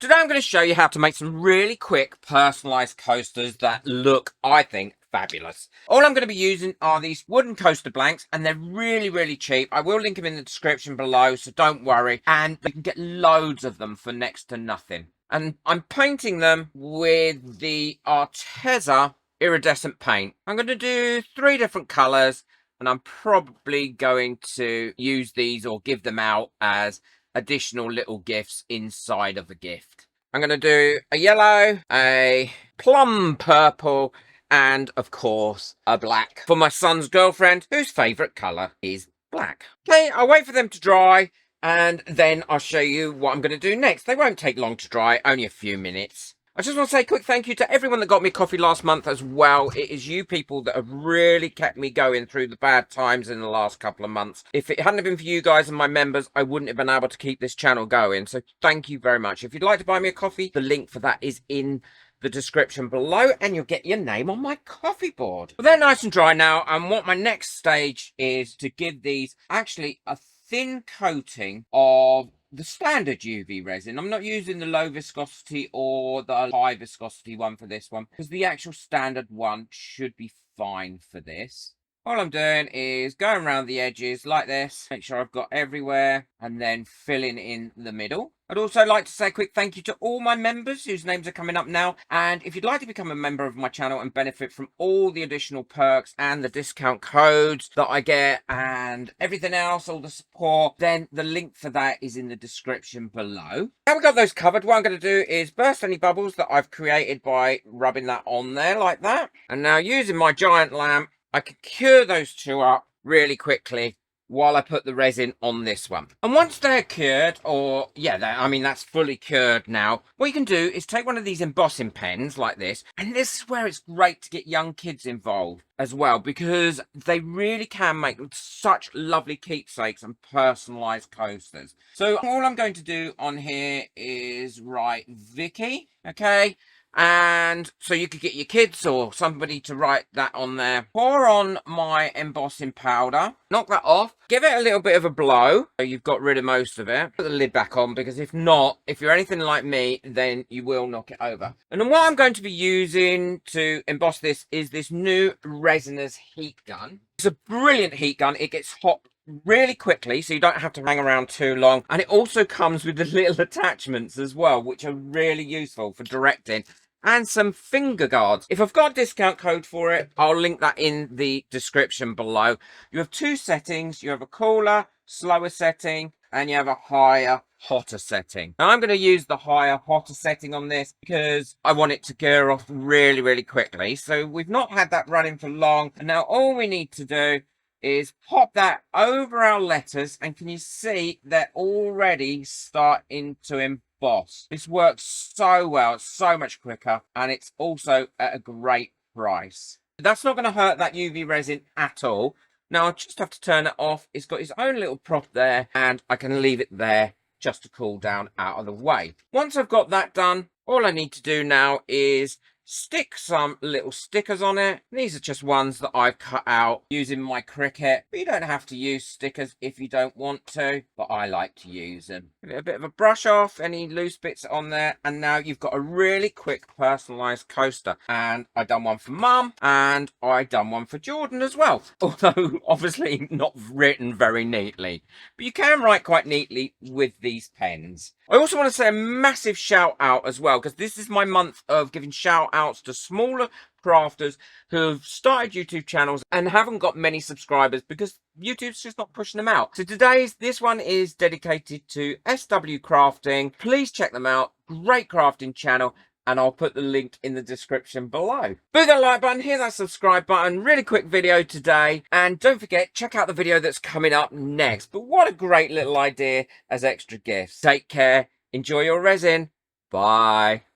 Today I'm going to show you how to make some really quick personalised coasters that look, I think, fabulous. All I'm going to be using are these wooden coaster blanks, and they're really cheap. I will link them in the description below, so don't worry. And you can get loads of them for next to nothing. And I'm painting them with the Arteza iridescent paint. I'm going to do 3 different colours, and I'm probably going to use these or give them out as additional little gifts inside of a gift. I'm going to do a yellow, a plum purple, and of course a black for my son's girlfriend, whose favourite colour is black. Okay, I'll wait for them to dry, and then I'll show you what I'm going to do next. They won't take long to dry, only a few minutes. I just want to say a quick thank you to everyone that got me coffee last month as well. It is you people that have really kept me going through the bad times in the last couple of months. If it hadn't been for you guys and my members, I wouldn't have been able to keep this channel going. So thank you very much. If you'd like to buy me a coffee, the link for that is in the description below, and you'll get your name on my coffee board. But they're nice and dry now, and what my next stage is to give these actually a thin coating of the standard UV resin. I'm not using the low viscosity or the high viscosity one for this one, because the actual standard one should be fine for this. All I'm doing is going around the edges like this, make sure I've got everywhere, and then filling in the middle. I'd also like to say a quick thank you to all my members whose names are coming up now. And if you'd like to become a member of my channel and benefit from all the additional perks and the discount codes that I get and everything else, all the support, then the link for that is in the description below. Now we've got those covered, what I'm going to do is burst any bubbles that I've created by rubbing that on there like that. And now using my giant lamp, I can cure those 2 up really quickly while I put the resin on this one. And once they're cured, or that's fully cured now, what you can do is take one of these embossing pens like this, and this is where it's great to get young kids involved as well, because they really can make such lovely keepsakes and personalized coasters. So all I'm going to do on here is write Vicky, okay? And so you could get your kids or somebody to write that on there. Pour on my embossing powder, knock that off, give it a little bit of a blow so you've got rid of most of it. Put the lid back on, because if not, if you're anything like me, then you will knock it over. And then what I'm going to be using to emboss this is this new Resiners heat gun. It's a brilliant heat gun. It gets hot really quickly, so you don't have to hang around too long. And it also comes with the little attachments as well, which are really useful for directing, and some finger guards. If I've got a discount code for it, I'll link that in the description below. You have 2 settings. You have a cooler, slower setting, and you have a higher, hotter setting. Now I'm going to use the higher, hotter setting on this because I want it to gear off really quickly. So we've not had that running for long, and now all we need to do is pop that over our letters, and can you see they're already starting to emboss. This works so well, it's so much quicker, and it's also at a great price. That's not going to hurt that UV resin at all. Now I just have to turn it off. It's got its own little prop there, and I can leave it there just to cool down out of the way. Once I've got that done, all I need to do now is stick some little stickers on it. These are just ones that I've cut out using my Cricut, but you don't have to use stickers if you don't want to, but I like to use them. Give it a bit of a brush off any loose bits on there, and now you've got a really quick personalized coaster. And I done one for Mum, and I done one for Jordan as well, although obviously not written very neatly, but you can write quite neatly with these pens. I also want to say a massive shout out as well, because this is my month of giving shout outs to smaller crafters who have started YouTube channels and haven't got many subscribers because YouTube's just not pushing them out. So this one is dedicated to SW Crafting. Please check them out. Great crafting channel, and I'll put the link in the description below. Boo that like button, hit that subscribe button. Really quick video today, and don't forget, check out the video that's coming up next. But what a great little idea as extra gifts. Take care, enjoy your resin, bye.